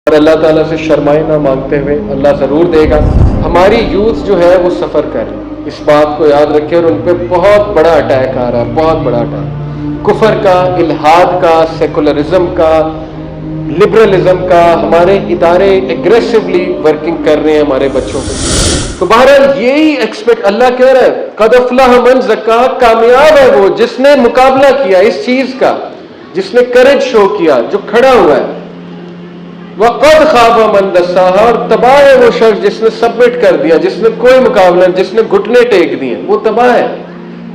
और अल्लाह ताला से शर्माए ना मांगते हुए अल्लाह ज़रूर देगा। हमारी यूथ जो है वो सफ़र कर रही है, इस बात को याद रखें। और उन पर बहुत बड़ा अटैक आ रहा है, बहुत बड़ा अटैक, कुफर का, इल्हाद का, सेकुलरिज्म का, लिबरलिज्म का। हमारे इदारे एग्रेसिवली वर्किंग कर रहे हैं हमारे बच्चों को। तो बहरहाल यही एक्सपेक्ट अल्लाह कह रहा है, कद अफ़लह मन ज़क्का, कामयाब है वो जिसने मुकाबला किया इस चीज का, जिसने करेज शो किया, जो खड़ा हुआ है। वक़द ख़ाब मन दस्साहा, और तबाह है वो शख्स जिसने सबमिट कर दिया, जिसने कोई मुकाबला, जिसने घुटने टेक दिए, वो तबाह है।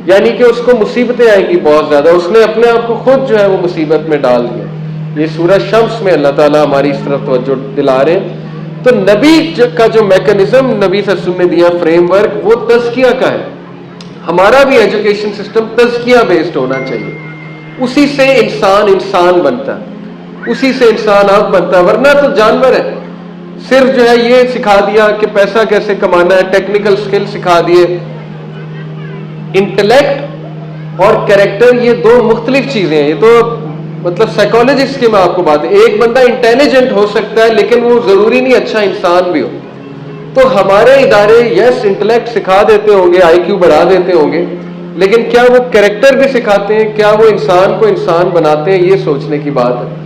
यानी कि उसको मुसीबतें आएंगी बहुत ज्यादा, उसने अपने आप को खुद जो है वो मुसीबत में डाल दिया। ये सूरह शम्स में अल्लाह ताला हमारी इस तरफ तवज्जो दिला रहे हैं। तो नबी का जो मैकेनिज्म नबी सल्लल्लाहु अलैहि वसल्लम ने दिया, फ्रेमवर्क, वो तज़किया का है। हमारा भी एजुकेशन सिस्टम तज़किया बेस्ड होना चाहिए। उसी से इंसान बनता है, उसी से इंसान आप बनता है, वरना तो जानवर है। सिर्फ जो है ये सिखा दिया कि पैसा कैसे कमाना है, टेक्निकल स्किल सिखा दिए। इंटेलेक्ट और कैरेक्टर ये दो मुख्तलिफ चीजें हैं। ये तो मतलब साइकोलॉजिस्ट की मैं आपको बात है, एक बंदा इंटेलिजेंट हो सकता है लेकिन वो जरूरी नहीं अच्छा इंसान भी हो। तो हमारे इदारे यस इंटेलेक्ट सिखा देते होंगे, आईक्यू बढ़ा देते होंगे, लेकिन क्या वो कैरेक्टर भी सिखाते हैं, क्या वो इंसान को इंसान बनाते हैं, ये सोचने की बात है।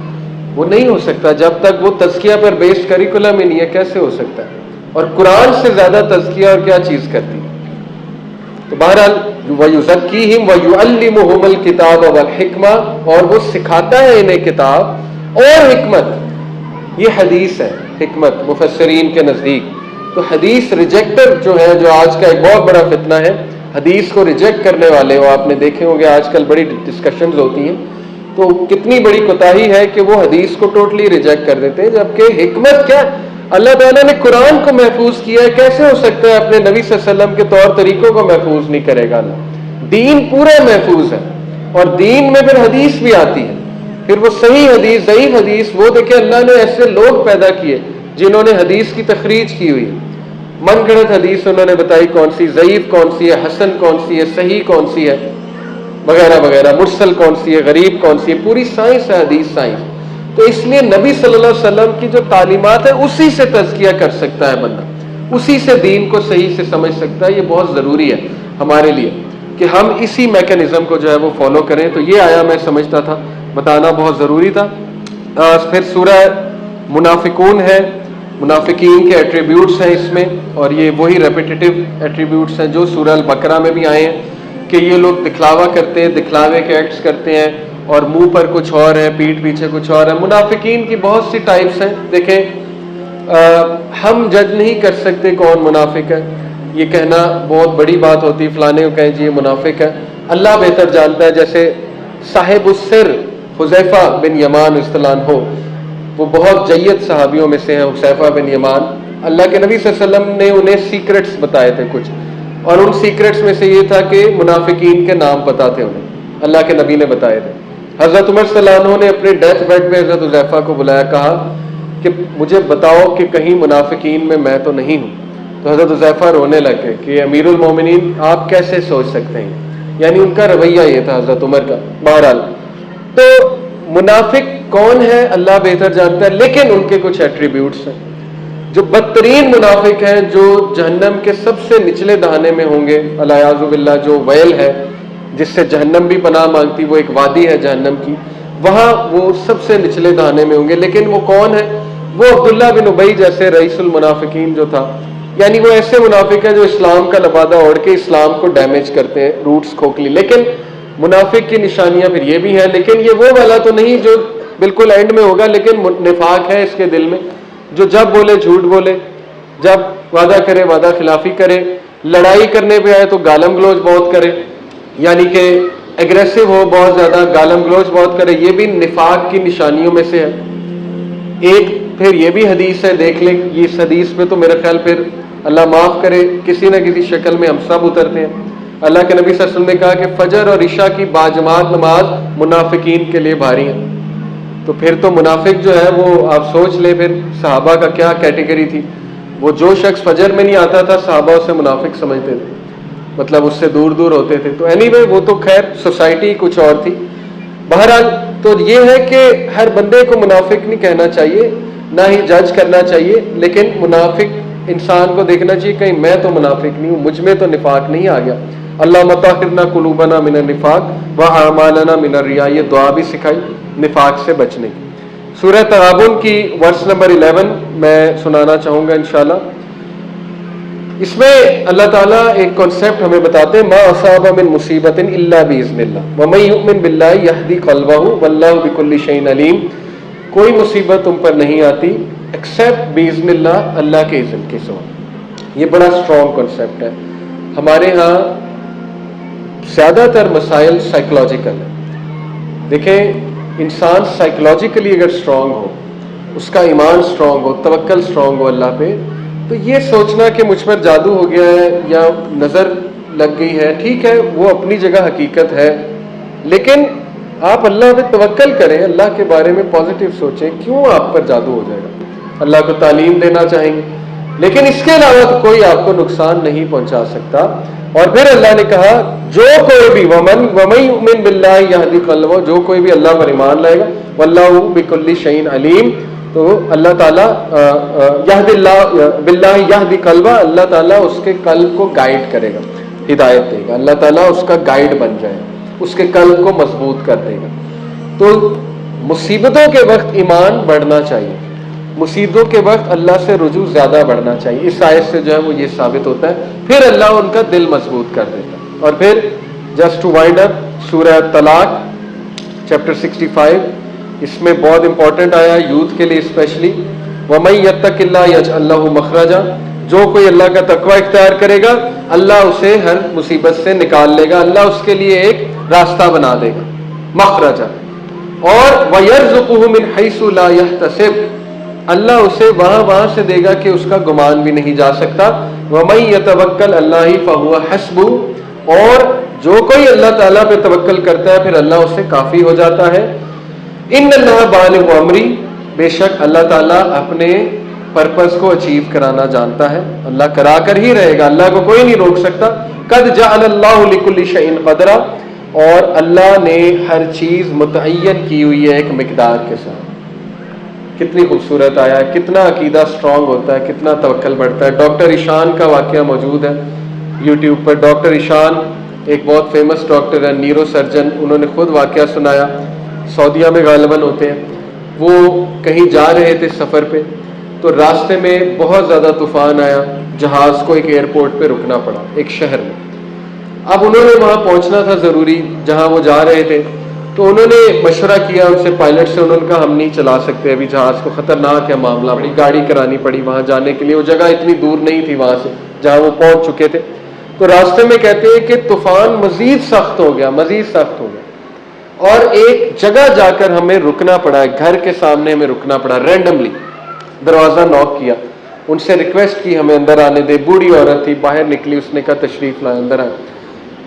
वो नहीं हो सकता जब तक वो तज़किया पर बेस्ड करिकुलम ही नहीं है। कैसे हो सकता है? और कुरान से ज्यादा तज़किया और क्या चीज करती है? तो बहरहाल वयुज़क्कीहिम वयुअल्लिमुहुमुल किताब वल हिक्मा, और वो सिखाता है इन्हें किताब और हिकमत। ये हदीस है, हिकमत मुफस्सिरीन के नजदीक। तो हदीस रिजेक्टर जो है, जो आज का एक बहुत बड़ा फितना है, हदीस को रिजेक्ट करने वाले, वो आपने देखे होंगे आजकल बड़ी डिस्कशंस होती हैं। तो कितनी बड़ी कोताही है कि वो हदीस को टोटली रिजेक्ट कर देते हैं, जबकि हिकमत क्या, अल्लाह ताला ने कुरान को महफूज किया है। कैसे हो सकता है अपने नबी सल्लल्लाहु अलैहि वसल्लम के तौर तरीकों को महफूज नहीं करेगा अल्लाह? दीन पूरा महफूज है, और दीन में फिर हदीस भी आती है। फिर वो सही हदीस, ज़ईफ हदीस, वो देखे अल्लाह ने ऐसे लोग पैदा किए जिन्होंने हदीस की तखरीज की हुई। मनगढ़ंत हदीस उन्होंने बताई, कौन सी ज़ईफ कौन सी है, हसन कौन सी है, सही कौन सी है, वगैरह वगैरह, मुरसल कौन सी है, गरीब कौन सी है। पूरी साइंस है हदीस, साइंस। तो इसलिए नबी सल्लल्लाहु अलैहि वसल्लम की जो तालीमात है उसी से तज़किया कर सकता है बंदा, उसी से दीन को सही से समझ सकता है। ये बहुत ज़रूरी है हमारे लिए कि हम इसी मैकेनिज्म को जो है वो फॉलो करें। तो ये आया मैं समझता था, बताना बहुत ज़रूरी था। फिर सूरह मुनाफिकून है, मुनाफिकीन के एट्रीब्यूट्स हैं इसमें, और ये वही रेपिटेटिव एट्रीब्यूट्स हैं जो सूरह अल-बकरा में भी आए हैं कि ये लोग दिखलावा करते हैं, दिखलावे के एक्ट्स करते हैं, और मुंह पर कुछ और है, पीठ पीछे कुछ और है। मुनाफिकीन की बहुत सी टाइप्स हैं। देखें, हम जज नहीं कर सकते कौन मुनाफिक है, ये कहना बहुत बड़ी बात होती है। फलाने को कहें जी ये मुनाफिक है, अल्लाह बेहतर जानता है। जैसे साहिबुस्सिर हुज़ैफा बिन यमान इस्तिलान हो, वो बहुत जय्यद सहाबियों में से हैं हुज़ैफा बिन यमान। अल्लाह के नबी सल्लल्लाहु अलैहि वसल्लम ने उन्हें सीक्रेट्स बताए थे कुछ, और उन सीक्रेट्स में से ये था कि मुनाफिकीन के नाम पता थे उन्हें, अल्लाह के नबी ने बताए थे। हज़रत उमर सल्लल्लाहु अलैहि वसल्लम ने अपने डेथ बेड पे हज़रत हुज़ैफा को बुलाया, कहा कि मुझे बताओ कि कहीं मुनाफिकीन में मैं तो नहीं हूँ। तो हज़रत हुज़ैफा रोने लगे कि अमीरुल मोमिनीन आप कैसे सोच सकते हैं, यानी उनका रवैया ये था हज़रत उमर का। बहरहाल, तो मुनाफिक कौन है अल्लाह बेहतर जानता है, लेकिन उनके कुछ एट्रीब्यूट्स हैं। जो बदतरीन मुनाफिक हैं, जो जहन्नम के सबसे निचले दहाने में होंगे, अलियाज़ु बिल्लाह, जो वैल है जिससे जहन्नम भी पनाह मांगती, वो एक वादी है जहन्नम की, वहां वो सबसे निचले दाने में होंगे। लेकिन वो कौन है? वो अब्दुल्ला बिन उबई जैसे रईसुल मुनाफिकीन जो था, यानी वो ऐसे मुनाफिक है जो इस्लाम का लबादा ओढ़ के इस्लाम को डैमेज करते हैं, रूट्स खोखली। लेकिन मुनाफिक की निशानियां फिर ये भी हैं, लेकिन ये वो वाला तो नहीं जो बिल्कुल एंड में होगा, लेकिन निफाक है इसके दिल में, जो जब बोले झूठ बोले, जब वादा करे वादा खिलाफी करे, लड़ाई करने पे आए तो गालम गलोच बहुत करे, यानी कि एग्रेसिव हो बहुत ज्यादा, गालम गलोच बहुत करे। ये भी निफाक की निशानियों में से है। एक फिर ये भी हदीस है, देख ले, ये इस हदीस में तो मेरा ख्याल फिर अल्लाह माफ करे किसी न किसी शक्ल में हम सब उतरते हैं। अल्लाह के नबी सल्लल्लाहु अलैहि वसल्लम ने कहा कि फजर और इशा की बाजमात नमाज मुनाफिकीन के लिए भारी है। तो फिर तो मुनाफिक जो है वो आप सोच ले, फिर सहाबा का क्या कैटेगरी थी। वो जो शख्स फजर में नहीं आता था, सहाबा उसे मुनाफिक समझते थे, मतलब उससे दूर दूर होते थे। तो एनीवे, वो तो खैर सोसाइटी कुछ और थी। बहरहाल, तो ये है कि हर बंदे को मुनाफिक नहीं कहना चाहिए, ना ही जज करना चाहिए, लेकिन मुनाफिक इंसान को देखना चाहिए कहीं मैं तो मुनाफिक नहीं हूं, मुझ में तो निफाक नहीं आ गया। अल्लाह मतहिरना कुलूबना मिन निफाक व आमालना मिन रिया, ये दुआ भी सिखाई निफाक से बचने की। सूरह तगाबुन की वर्स नंबर 11 मैं सुनाना चाहूंगा इंशाल्लाह। इसमें अल्लाह ताला एक कॉन्सेप्ट हमें बताते हैं, मा असाबा मिन मुसीबतिन इल्ला बिइज़्निल्लाह व मन युमिन बिल्लाहि यहदी क़ल्बहु वल्लाहु बिकुल्लि शैइन अलीम। कोई मुसीबत तुम पर नहीं आती एक्सेप्ट बिइज़्निल्लाह, अल्लाह के इज़्न के सिवा। ये बड़ा स्ट्रॉन्ग कॉन्सेप्ट है। हमारे यहाँ ज्यादातर मसाइल साइकोलॉजिकल है। देखें, इंसान साइकोलॉजिकली अगर स्ट्रांग हो, उसका ईमान स्ट्रांग हो, तवक्कल स्ट्रांग हो अल्लाह पे, तो ये सोचना कि मुझ पर जादू हो गया है या नजर लग गई है, ठीक है, वो अपनी जगह हकीकत है, लेकिन आप अल्लाह पे तवक्कल करें, अल्लाह के बारे में पॉजिटिव सोचें। क्यों आप पर जादू हो जाएगा? अल्लाह को तालीम देना चाहेंगे, लेकिन इसके अलावा तो कोई आपको नुकसान नहीं पहुंचा सकता। और फिर अल्लाह ने कहा जो कोई भी वमन युमिन बिल्लाहि यहदी क़ल्बहु, जो कोई भी अल्लाह पर ईमान लाएगा, वल्लाहु बिकुल्लि शैइन अलीम, तो अल्लाह ताला बिल्लाहि यहदी क़ल्बहु, अल्लाह ताला उसके कल्ब को गाइड करेगा, हिदायत देगा, अल्लाह ताला उसका गाइड बन जाएगा, उसके कल्ब को मजबूत कर देगा। तो मुसीबतों के वक्त ईमान बढ़ना चाहिए, मुसीबतों के वक्त अल्लाह से रुजू ज्यादा बढ़ना चाहिए। इस आयत से जो है वो ये साबित होता है। फिर अल्लाह उनका दिल मजबूत कर देता है। और फिर जस्ट टू वाइंड अप, सूरह तलाक चैप्टर 65, इसमें बहुत इंपॉर्टेंट आया यूथ के लिए स्पेशली, वमन यत्तकिल्लाह यजअल लहू मखरजा, जो कोई अल्लाह का तकवा इख्तियार करेगा अल्लाह उसे हर मुसीबत से निकाल लेगा, अल्लाह उसके लिए एक रास्ता बना देगा, मखरजा। और वयर्ज़ुकुहु मिन हैसु ला यहतसिब, अल्लाह उसे वहां से देगा कि उसका गुमान भी नहीं जा सकता। वमन यतवक्कल अल्लाहि फहुवा हस्बु, और जो कोई अल्लाह ताला पे तवक्कल करता है फिर अल्लाह उससे काफी हो जाता है। इन्नल्लाह बालिगु अमरी, बेशक अल्लाह ताला अपने पर्पस को अचीव कराना जानता है, अल्लाह करा कर ही रहेगा, अल्लाह को कोई नहीं रोक सकता। कद जअलल्लाहु लिकुल्लि शैइन क़दरा, और अल्लाह ने हर चीज मुतअय्यन की हुई है एक मिकदार के साथ। कितनी खूबसूरत आया है, कितना अकीदा स्ट्रांग होता है, कितना तवक्कल बढ़ता है। डॉक्टर ईशान का वाकया मौजूद है यूट्यूब पर। डॉक्टर ईशान एक बहुत फेमस डॉक्टर है, न्यूरो सर्जन, उन्होंने खुद वाकया सुनाया, सऊदीया में गालिबन होते हैं। वो कहीं जा रहे थे सफ़र पे, तो रास्ते में बहुत ज़्यादा तूफान आया, जहाज़ को एक एयरपोर्ट पे रुकना पड़ा, एक शहर में। अब उन्होंने वहाँ पहुँचना था ज़रूरी, जहाँ वो जा रहे थे। तो उन्होंने मशवरा किया उनसे, पायलट से, उन्होंने कहा हम नहीं चला सकते अभी जहाज़ को, ख़तरनाक है मामला, बड़ी गाड़ी करानी पड़ी वहाँ जाने के लिए। वो जगह इतनी दूर नहीं थी वहाँ से जहाँ वो पहुँच चुके थे। तो रास्ते में कहते हैं कि तूफान मज़ीद सख्त हो गया, मज़ीद सख्त हो गया, और एक जगह जाकर हमें रुकना पड़ा, घर के सामने हमें रुकना पड़ा रैंडमली। दरवाज़ा नॉक किया, उनसे रिक्वेस्ट की हमें अंदर आने दे। बूढ़ी औरत थी, बाहर निकली, उसने कहा तशरीफ़ लाए, अंदर आए।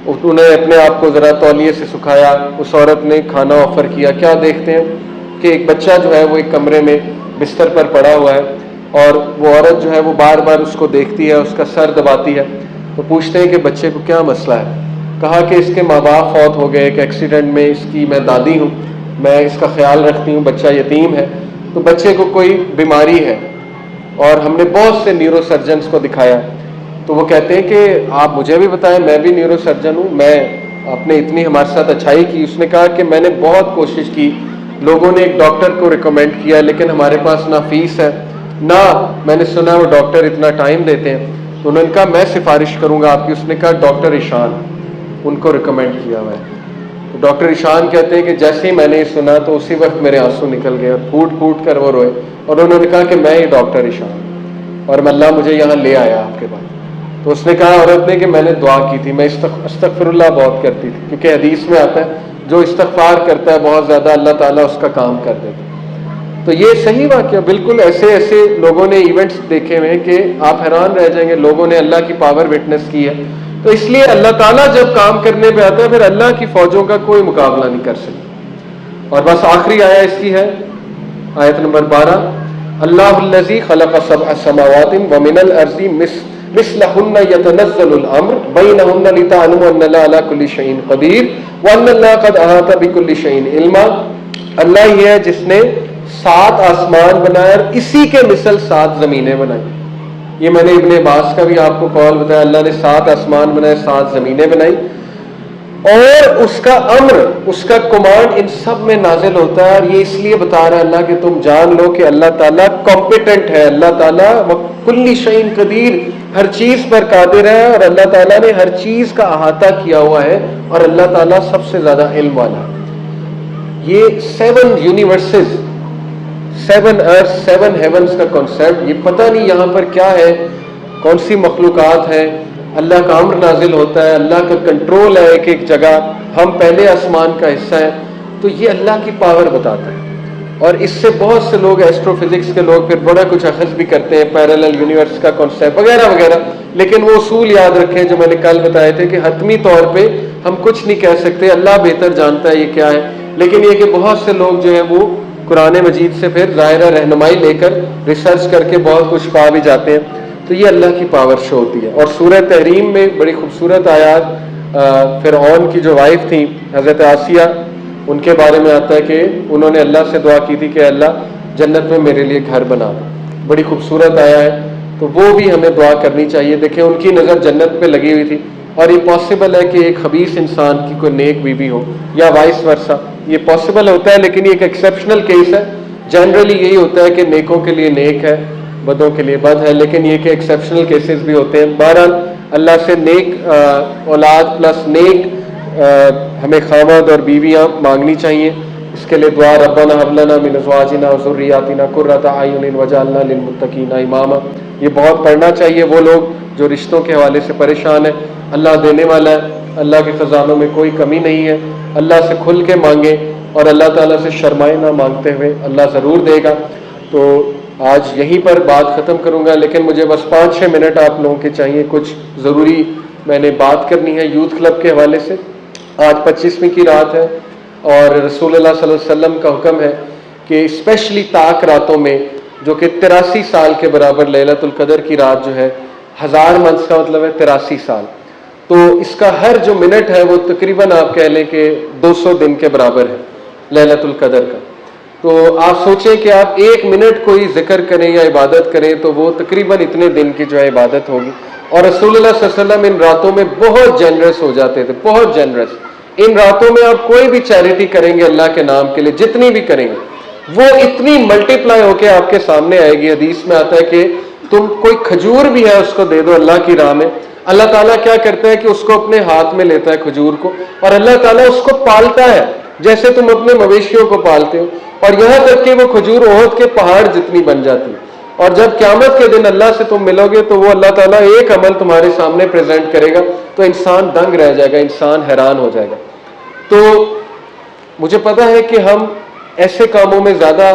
उन्होंने अपने आप को ज़रा तौलिए से सुखाया, उस औरत ने खाना ऑफर किया। क्या देखते हैं कि एक बच्चा जो है वो एक कमरे में बिस्तर पर पड़ा हुआ है, और वो औरत जो है वो बार बार उसको देखती है, उसका सर दबाती है। तो पूछते हैं कि बच्चे को क्या मसला है? कहा कि इसके माँ बाप फौत हो गए एक एक्सीडेंट में, इसकी मैं दादी हूँ, मैं इसका ख्याल रखती हूँ, बच्चा यतीम है, तो बच्चे को कोई बीमारी है, और हमने बहुत से न्यूरो सर्जन्स को दिखाया। तो वो कहते हैं कि आप मुझे भी बताएं, मैं भी न्यूरो सर्जन हूँ, मैं आपने इतनी हमारे साथ अच्छाई की। उसने कहा कि मैंने बहुत कोशिश की, लोगों ने एक डॉक्टर को रिकमेंड किया, लेकिन हमारे पास ना फीस है, ना मैंने सुना वो डॉक्टर इतना टाइम देते हैं। तो उन्होंने कहा मैं सिफारिश करूँगा आपकी। उसने कहा डॉक्टर ईशान, उनको रिकमेंड किया हुआ है। तो डॉक्टर ईशान कहते हैं कि जैसे ही मैंने सुना तो उसी वक्त मेरे आंसू निकल गए, फूट फूट कर वो रोए, और उन्होंने कहा कि मैं ही डॉक्टर ईशान, और अल्लाह मुझे यहाँ ले आया आपके पास। तो उसने कहा औरत ने कि मैंने दुआ की थी, मैं इस्तग़फ़िरुल्लाह बहुत करती थी, क्योंकि हदीस में आता है जो इस्तग़फ़ार करता है बहुत ज़्यादा अल्लाह ताला उसका काम कर देता है। तो ये सही वाक़या, बिल्कुल ऐसे ऐसे लोगों ने इवेंट्स देखे हुए कि आप हैरान रह जाएंगे, लोगों ने अल्लाह की पावर विटनेस की है। तो इसलिए अल्लाह ताला जब काम करने पे आता है फिर अल्लाह की फौजों का कोई मुकाबला नहीं कर सकता। और बस आखिरी आया इसकी है, आयत नंबर 12, अल्लाहुल्लज़ी खलक़ सबअ समावातिन व मिनल अर्ज़ि मिस्लहुन्ना यतनज़्ज़लुल अम्र बैनहुन्ना लितअलमू अन्नल्लाह अला कुल्लि शैइन क़दीर व अन्नल्लाह क़द अहाता बिकुल्लि शैइन इल्मा। अल्लाह ही है जिसने 7 आसमान बनाए और इसी के मिसल 7 जमीनें बनाई। ये मैंने इब्ने अब्बास का भी आपको कौल बताया, अल्लाह ने 7 आसमान बनाए, 7 जमीनें बनाई, और उसका अम्र, उसका कमांड इन सब में नाजिल होता है। और ये इसलिए बता रहा है अल्लाह कि तुम जान लो कि अल्लाह ताला कॉम्पिटेंट है, अल्लाह ताला कुल्ली शैइन कदीर, हर चीज पर कादिर है, और अल्लाह ताला ने हर चीज का अहाता किया हुआ है, और अल्लाह ताला सबसे ज्यादा इल्म वाला। ये 7 यूनिवर्सेस, 7 अर्थ, 7 हेवंस का कॉन्सेप्ट, ये पता नहीं यहां पर क्या है, कौन सी मखलूकात है। अल्लाह का अम्र नाजिल होता है, अल्लाह का कंट्रोल है एक एक जगह, हम पहले आसमान का हिस्सा है। तो ये अल्लाह की पावर बताता है। और इससे बहुत से लोग, एस्ट्रोफिजिक्स के लोग, फिर बड़ा कुछ अखज़ भी करते हैं, पैरेलल यूनिवर्स का कॉन्सेप्ट वगैरह वगैरह। लेकिन वो उसूल याद रखें जो मैंने कल बताए थे कि हतमी तौर पे हम कुछ नहीं कह सकते, अल्लाह बेहतर जानता है ये क्या है। लेकिन ये कि बहुत से लोग जो है वो कुरान मजीद से फिर ज़ाहिरा रहनुमाई लेकर रिसर्च करके बहुत कुछ पा भी जाते हैं। तो ये अल्लाह की पावर शो होती है। और सूरह तहरीम में बड़ी खूबसूरत आयात, फिरऔन की जो वाइफ थी हज़रत आसिया, उनके बारे में आता है कि उन्होंने अल्लाह से दुआ की थी कि अल्लाह जन्नत में मेरे लिए घर बना दो। बड़ी खूबसूरत आया है, तो वो भी हमें दुआ करनी चाहिए। देखिए उनकी नज़र जन्नत पे लगी हुई थी, और ये पॉसिबल है कि एक खबीस इंसान की कोई नेक बीवी हो, या वाइस वर्सा, ये पॉसिबल होता है। लेकिन ये एक एक्सेप्शनल केस है। जनरली यही होता है कि नेकों के लिए नेक है, बदों के लिए बद है। लेकिन ये कि एक्सेप्शनल केसेस भी होते हैं। बहरहाल अल्लाह से नेक औलाद प्लस नेक हमें खामद और बीवियां मांगनी चाहिए। इसके लिए दुआ, रब्बना हब लना मिन अज़वाजिना व ज़ुर्रिय्यातिना कुर्रता अयुनिन वजअलना लिलमुत्तकीना इमामा। ये बहुत पढ़ना चाहिए वो लोग जो रिश्तों के हवाले से परेशान है। अल्लाह देने वाला है, अल्लाह के खजानों में कोई कमी नहीं है। अल्लाह से खुल के मांगे और अल्लाह ताला से शर्माए ना मांगते हुए, अल्लाह ज़रूर देगा। तो आज यहीं पर बात ख़त्म करूँगा, लेकिन मुझे बस 5-6 मिनट आप लोगों के चाहिए। कुछ ज़रूरी मैंने बात करनी है यूथ क्लब के हवाले से। आज 25वीं की रात है, और रसूलुल्लाह सल्लल्लाहु अलैहि वसल्लम का हुक्म है कि स्पेशली ताक रातों में, जो कि 83 साल के बराबर लैलतुल कदर की रात जो है, 1000 मंथ्स का मतलब है 83 साल। तो इसका हर जो मिनट है वो तकरीबन आप कह लें कि 200 दिन के बराबर है लैलतुल कदर का। तो आप सोचें कि आप 1 मिनट कोई जिक्र करें या इबादत करें तो वो तकरीबन इतने दिन की जो है इबादत होगी। और रसूलुल्लाह सल्लल्लाहु अलैहि वसल्लम इन रातों में बहुत जेनरस हो जाते थे, बहुत जेनरस। इन रातों में आप कोई भी चैरिटी करेंगे अल्लाह के नाम के लिए, जितनी भी करेंगे, वो इतनी मल्टीप्लाई होकर आपके सामने आएगी। हदीस में आता है कि तुम कोई खजूर भी है उसको दे दो अल्लाह की राह में, अल्लाह ताला क्या करता है कि उसको अपने हाथ में लेता है खजूर को, और अल्लाह ताला उसको पालता है जैसे तुम अपने मवेशियों को पालते हो। और यहां तक कि वो खजूर ओहद के पहाड़ जितनी बन जाती है। और जब क़यामत के दिन अल्लाह से तुम मिलोगे तो वो अल्लाह ताला एक अमल तुम्हारे सामने प्रेजेंट करेगा, तो इंसान दंग रह जाएगा, इंसान हैरान हो जाएगा। तो मुझे पता है कि हम ऐसे कामों में ज़्यादा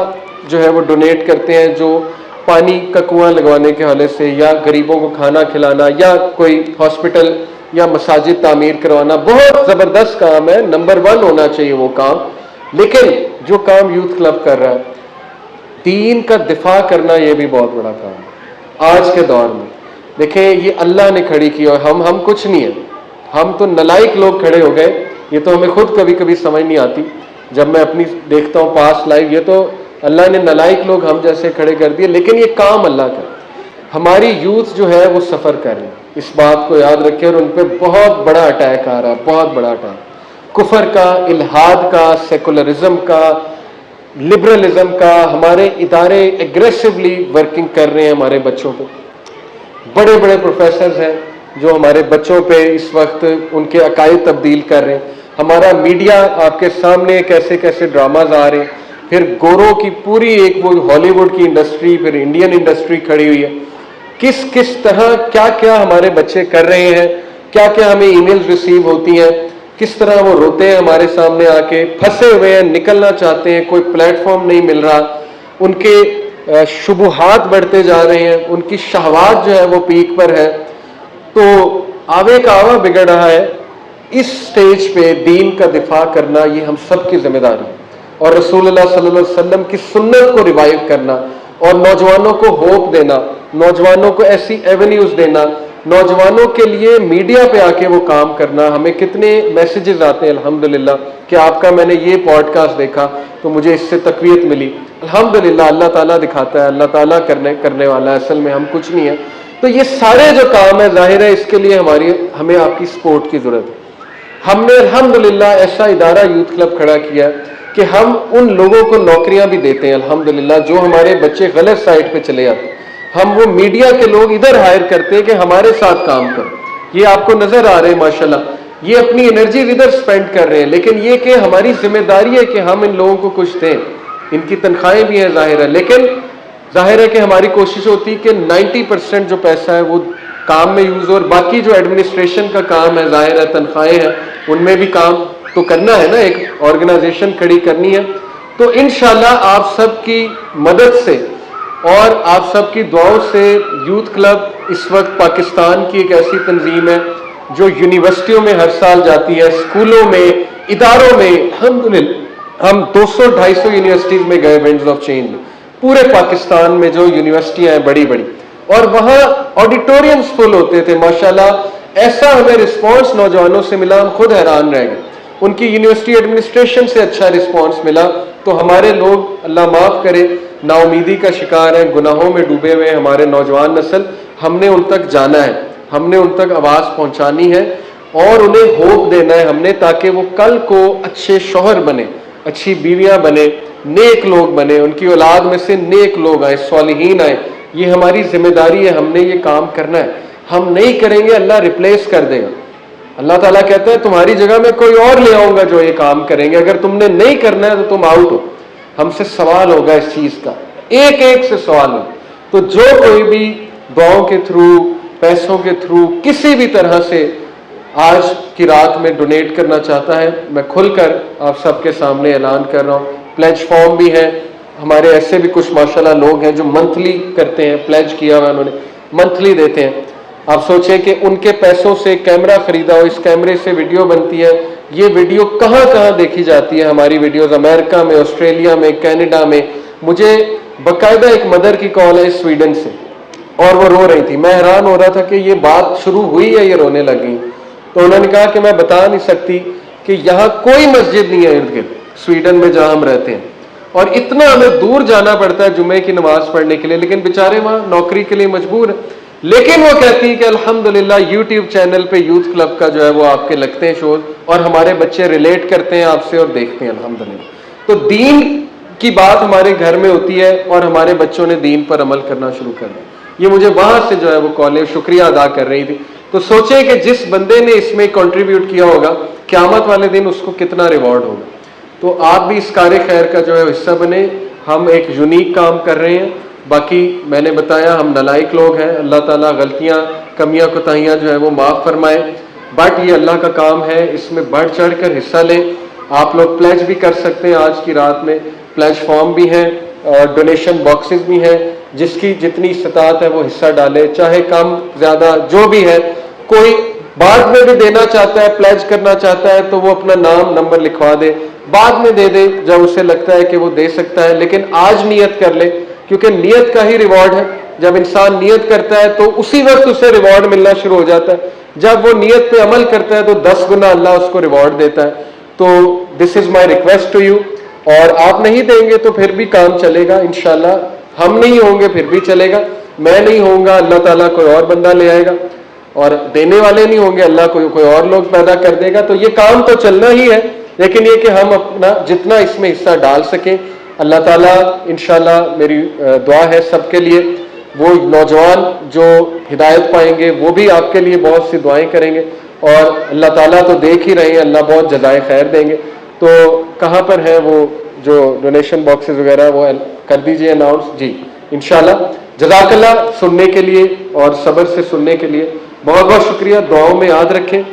जो है वो डोनेट करते हैं, जो पानी का कुआं लगवाने के हवाले से, या गरीबों को खाना खिलाना, या कोई हॉस्पिटल या मसाजिद तामीर करवाना, बहुत ज़बरदस्त काम है, नंबर 1 होना चाहिए वो काम। लेकिन जो काम यूथ क्लब कर रहा है, दीन का दिफा करना, ये भी बहुत बड़ा काम है आज के दौर में। देखें ये अल्लाह ने खड़ी की, और हम कुछ नहीं है, हम तो नलायक लोग खड़े हो गए। ये तो हमें खुद कभी कभी समझ नहीं आती, जब मैं अपनी देखता हूँ पास लाइफ, ये तो अल्लाह ने नलायक लोग हम जैसे खड़े कर दिए। लेकिन ये काम अल्लाह का, हमारी यूथ जो है वो सफ़र कर रही है, इस बात को याद रखें। और उन पर बहुत बड़ा अटैक आ रहा है, बहुत बड़ा अटैक, कुफर का, इल्हाद का, सेकुलरिज्म का, लिबरलिज्म का। हमारे इदारे एग्रेसिवली वर्किंग कर रहे हैं हमारे बच्चों पे। बड़े बड़े प्रोफेसर्स हैं जो हमारे बच्चों पे इस वक्त उनके अकायद तब्दील कर रहे हैं। हमारा मीडिया आपके सामने कैसे कैसे ड्रामाज आ रहे हैं। फिर गोरों की पूरी एक वो हॉलीवुड की इंडस्ट्री, फिर इंडियन इंडस्ट्री खड़ी हुई है। किस किस तरह क्या क्या हमारे बच्चे कर रहे हैं, क्या क्या हमें ईमेल्स रिसीव होती हैं, किस तरह वो रोते हैं हमारे सामने आके, फंसे हुए हैं, निकलना चाहते हैं, कोई प्लेटफॉर्म नहीं मिल रहा, उनके शुबुहात बढ़ते जा रहे हैं, उनकी शहवात जो है वो पीक पर है। तो आवे का आवा बिगड़ रहा है। इस स्टेज पे दीन का दिफा करना ये हम सब की जिम्मेदारी है, और रसूलुल्लाह सल्लल्लाहु अलैहि वसल्लम की सुन्नत को रिवाइव करना, और नौजवानों को होप देना, नौजवानों को ऐसी एवेन्यूज देना नौजवानों के लिए मीडिया पे आके वो काम करना, हमें कितने मैसेजेस आते हैं अल्हम्दुलिल्लाह कि आपका मैंने ये पॉडकास्ट देखा तो मुझे इससे तकवीत मिली। अल्हम्दुलिल्लाह अल्लाह ताला दिखाता है, अल्लाह ताला करने वाला है, असल में हम कुछ नहीं है। तो ये सारे जो काम है जाहिर है इसके लिए हमें आपकी सपोर्ट की जरूरत है। हमने अल्हम्दुलिल्लाह ऐसा इदारा यूथ क्लब खड़ा किया कि हम उन लोगों को नौकरियां भी देते हैं अल्हम्दुलिल्लाह, जो हमारे बच्चे गलत साइड पे चले जाते हैं, हम वो मीडिया के लोग इधर हायर करते हैं कि हमारे साथ काम करो। ये आपको नजर आ रहे हैं माशाल्लाह, ये अपनी एनर्जी इधर स्पेंड कर रहे हैं, लेकिन ये कि हमारी जिम्मेदारी है कि हम इन लोगों को कुछ दें। इनकी तनख्वाहें भी हैं जाहिर है, लेकिन जाहिर है कि हमारी कोशिश होती है कि 90% जो पैसा है वो काम में यूज हो, और बाकी जो एडमिनिस्ट्रेशन का काम है जाहिर है तनख्वाहें हैं उनमें भी काम तो करना है ना, एक ऑर्गेनाइजेशन खड़ी करनी है। तो इंशाल्लाह आप सबकी मदद से और आप सबकी दुआओं से यूथ क्लब इस वक्त पाकिस्तान की एक ऐसी तंजीम है जो यूनिवर्सिटियों में हर साल जाती है, स्कूलों में, इदारों में। अल्हम्दुलिल्लाह हम 200-250 यूनिवर्सिटीज में गए, विंड्स ऑफ चेंज में, पूरे पाकिस्तान में जो यूनिवर्सिटियां हैं बड़ी बड़ी, और वहां ऑडिटोरियम्स फुल होते थे माशाल्लाह। ऐसा हमें रिस्पांस नौजवानों से मिला, हम खुद हैरान रह गए। उनकी यूनिवर्सिटी एडमिनिस्ट्रेशन से अच्छा रिस्पांस मिला। तो हमारे लोग, अल्लाह माफ करे, नाउमीदी का शिकार है, गुनाहों में डूबे हुए हमारे नौजवान नस्ल, हमने उन तक जाना है, हमने उन तक आवाज पहुंचानी है और उन्हें होप देना है हमने, ताकि वो कल को अच्छे शौहर बने, अच्छी बीवियां बने, नेक लोग बने, उनकी औलाद में से नेक लोग आए, सालिहीन आए। ये हमारी जिम्मेदारी है, हमने ये काम करना है। हम नहीं करेंगे अल्लाह रिप्लेस कर देगा। अल्लाह ताला कहता है तुम्हारी जगह में कोई और ले आऊंगा जो ये काम करेंगे, अगर तुमने नहीं करना है तो तुम आउट हो। हमसे सवाल होगा इस चीज का, एक एक से सवाल हो। तो जो कोई भी दुआओं के थ्रू, पैसों के थ्रू, किसी भी तरह से आज की रात में डोनेट करना चाहता है, मैं खुलकर आप सबके सामने ऐलान कर रहा हूँ। प्लेज फॉर्म भी है, हमारे ऐसे भी कुछ माशाल्लाह लोग हैं जो मंथली करते हैं, प्लेज किया हुआ उन्होंने, मंथली देते हैं। आप सोचें कि उनके पैसों से कैमरा खरीदा हो, इस कैमरे से वीडियो बनती है, ये वीडियो कहाँ कहाँ देखी जाती है, हमारी वीडियोस अमेरिका में, ऑस्ट्रेलिया में, कनाडा में। मुझे बाकायदा एक मदर की कॉल है स्वीडन से, और वो रो रही थी। मैं हैरान हो रहा था कि ये बात शुरू हुई है, ये रोने लगी। तो उन्होंने कहा कि मैं बता नहीं सकती कि यहाँ कोई मस्जिद नहीं है इर्द गिर्द, स्वीडन में जहाँ हम रहते हैं, और इतना हमें दूर जाना पड़ता है जुमे की नमाज पढ़ने के लिए, लेकिन बेचारे वहाँ नौकरी के लिए मजबूर है। लेकिन वो कहती है कि अल्हम्दुलिल्लाह यूट्यूब चैनल पे यूथ क्लब का जो है वो आपके लगते हैं शोज, और हमारे बच्चे रिलेट करते हैं आपसे और देखते हैं अल्हम्दुलिल्लाह। तो दीन की बात हमारे घर में होती है और हमारे बच्चों ने दीन पर अमल करना शुरू कर दिया। ये मुझे वहां से जो है वो कॉलेज शुक्रिया अदा कर रही थी। तो सोचें कि जिस बंदे ने इसमें कंट्रीब्यूट किया होगा, क़यामत वाले दिन उसको कितना रिवॉर्ड होगा। तो आप भी इस कार्य खैर का जो है हिस्सा बने। हम एक यूनिक काम कर रहे हैं। बाकी मैंने बताया हम नालायक लोग हैं, अल्लाह ताला गलतियां, कमियां, कोताहियां जो है वो माफ़ फरमाए, बट ये अल्लाह का काम है, इसमें बढ़ चढ़ कर हिस्सा लें। आप लोग प्लेज भी कर सकते हैं, आज की रात में प्लेज फॉर्म भी है और डोनेशन बॉक्सेस भी हैं, जिसकी जितनी इस्तात है वो हिस्सा डाले, चाहे कम ज़्यादा जो भी है। कोई बाद में भी देना चाहता है, प्लेज करना चाहता है, तो वो अपना नाम नंबर लिखवा दे, बाद में दे दे जब उसे लगता है कि वो दे सकता है, लेकिन आज नियत कर ले, क्योंकि नियत का ही रिवॉर्ड है। जब इंसान नियत करता है तो उसी वक्त उसे रिवॉर्ड मिलना शुरू हो जाता है। जब वो नियत पे अमल करता है तो 10 गुना अल्लाह उसको रिवॉर्ड देता है। तो this is my request to you. और आप नहीं देंगे तो फिर भी काम चलेगा इंशाल्लाह। हम नहीं होंगे फिर भी चलेगा, मैं नहीं होऊंगा, अल्लाह ताला कोई और बंदा ले आएगा, और देने वाले नहीं होंगे, अल्लाह कोई और लोग पैदा कर देगा। तो ये काम तो चलना ही है, लेकिन ये कि हम अपना जितना इसमें हिस्सा डाल सकें। अल्लाह ताला इंशाल्लाह, मेरी दुआ है सबके लिए, वो नौजवान जो हिदायत पाएंगे वो भी आपके लिए बहुत सी दुआएं करेंगे, और अल्लाह ताला तो देख ही रहे हैं, अल्लाह बहुत जज़ाए खैर देंगे। तो कहाँ पर है वो जो डोनेशन बॉक्सेस वगैरह, वो कर दीजिए अनाउंस जी इंशाल्लाह। जज़ाकल्लाह सुनने के लिए और सब्र से सुनने के लिए बहुत बहुत शुक्रिया। दुआओं में याद रखें,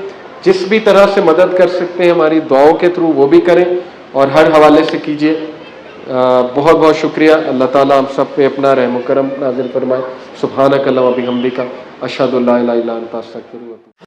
जिस भी तरह से मदद कर सकते हैं हमारी दुआओं के थ्रू वो भी करें, और हर हवाले से कीजिए। बहुत बहुत शुक्रिया। अल्लाह ताला हम सब पे अपना रहम करम नाज़िल फरमाए। सुब्हानक अल्लाहुम्मा व बिहम्दिका अशहदु अल्ला इलाहा इल्ला अंता अस्तगफिरुका।